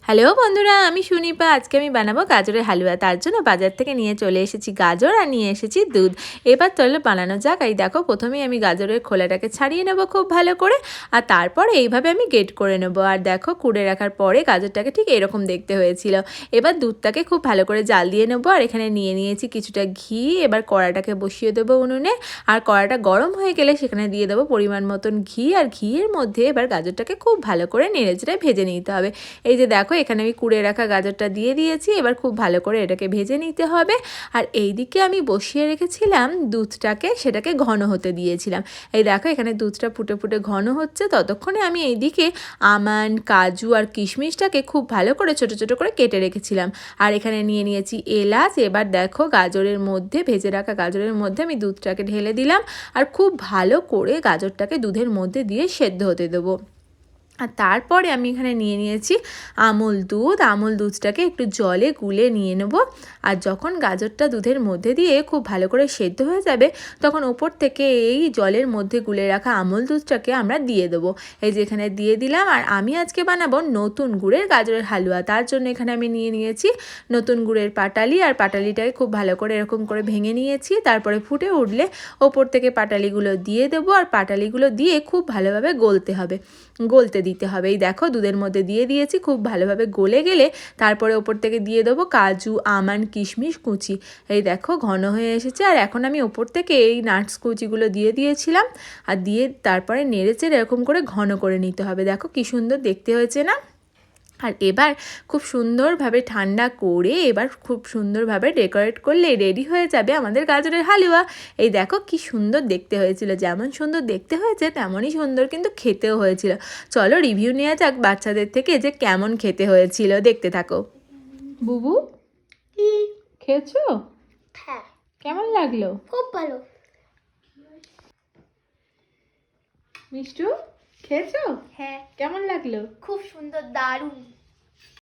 Hello বন্ধুরা, আমি সুনিপা। আজকে আমি বানাবো গাজরের হালুয়া। তার জন্য বাজার থেকে নিয়ে চলে এসেছি গাজর আর নিয়ে এসেছি দুধ। এবার চলো বানানো যাক। এই দেখো, প্রথমেই আমি গাজরের খোলাটাকে ছাড়িয়ে নেবো খুব ভালো করে, আর তারপর এইভাবে আমি গ্রেট করে নেবো। আর দেখো, কুড়ে রাখার পরে গাজরটাকে ঠিক এরকম দেখতে হয়েছিল। এবার দুধটাকে খুব ভালো করে জাল দিয়ে নেবো। আর এখানে নিয়ে নিয়েছি কিছুটা ঘি। এবার কড়াটাকে বসিয়ে দেবো উনুনে, আর কড়াটা গরম হয়ে গেলে সেখানে দিয়ে দেবো পরিমাণ মতন ঘি। আর ঘিয়ের মধ্যে এবার গাজরটাকে খুব ভালো করে নেড়েচেড়ে ভেজে নিতে হবে। এই যে দেখো, এখানে আমি কুড়ে রাখা গাজরটা দিয়ে দিয়েছি। এবার খুব ভালো করে এটাকে ভেজে নিতে হবে। আর এই দিকে আমি বসিয়ে রেখেছিলাম দুধটাকে, সেটাকে ঘন হতে দিয়েছিলাম। এই দেখো, এখানে দুধটা ফুটে ফুটে ঘন হচ্ছে। ততক্ষণে আমি এইদিকে আমন্ড, কাজু আর কিশমিশটাকে খুব ভালো করে ছোট ছোট করে কেটে রেখেছিলাম। আর এখানে নিয়ে নিয়েছি এলাচ। এবার দেখো, গাজরের মধ্যে, ভেজে রাখা গাজরের মধ্যে আমি দুধটাকে ঢেলে দিলাম। আর খুব ভালো করে গাজরটাকে দুধের মধ্যে দিয়ে সেদ্ধ হতে দেবো। আর তারপরে আমি এখানে নিয়ে নিয়েছি আমুল দুধ। আমুল দুধটাকে একটু জলে গুলে নিয়ে নেব। আর যখন গাজরটা দুধের মধ্যে দিয়ে খুব ভালো করে সেদ্ধ হয়ে যাবে, তখন ওপর থেকে এই জলের মধ্যে গুলে রাখা আমুল দুধটাকে আমরা দিয়ে দেবো। এই যে এখানে দিয়ে দিলাম। আর আমি আজকে বানাবো নতুন গুড়ের গাজরের হালুয়া। তার জন্য এখানে আমি নিয়ে নিয়েছি নতুন গুড়ের পাটালি। আর পাটালিটাকে খুব ভালো করে এরকম করে ভেঙে নিয়েছি। তারপরে ফুটে উঠলে ওপর থেকে পাটালিগুলো দিয়ে দেবো। আর পাটালিগুলো দিয়ে খুব ভালোভাবে গলতে দিতে হবে। এই দেখো, দুধের মধ্যে দিয়ে দিয়েছি। খুব ভালোভাবে গলে গেলে তারপরে ওপর থেকে দিয়ে দেবো কাজু, আমন্ড, কিশমিশ কুচি। এই দেখো, ঘন হয়ে এসেছে। আর এখন আমি ওপর থেকে এই নাটস কুচিগুলো দিয়ে দিয়েছিলাম। আর দিয়ে তারপরে নেড়েচেড়ে এরকম করে ঘন করে নিতে হবে। দেখো কি সুন্দর দেখতে হয়েছে না? আর এবার খুব সুন্দরভাবে ঠান্ডা করে এবার খুব সুন্দরভাবে ডেকোরেট করলে রেডি হয়ে যাবে আমাদের গাজরের হালুয়া। এই দেখো কি সুন্দর দেখতে হয়েছিল। যেমন সুন্দর দেখতে হয়েছে তেমনই সুন্দর কিন্তু খেতেও হয়েছিল। চলো রিভিউ নেওয়া যাক বাচ্চাদের থেকে, যে কেমন খেতে হয়েছিল। দেখতে থাকো। বুবু, খেয়েছো? হ্যাঁ, কেমন লাগলো? খুব ভালো। মিষ্টু, খেয়েছো? হ্যাঁ, কেমন লাগলো? খুব সুন্দর, দারুণ।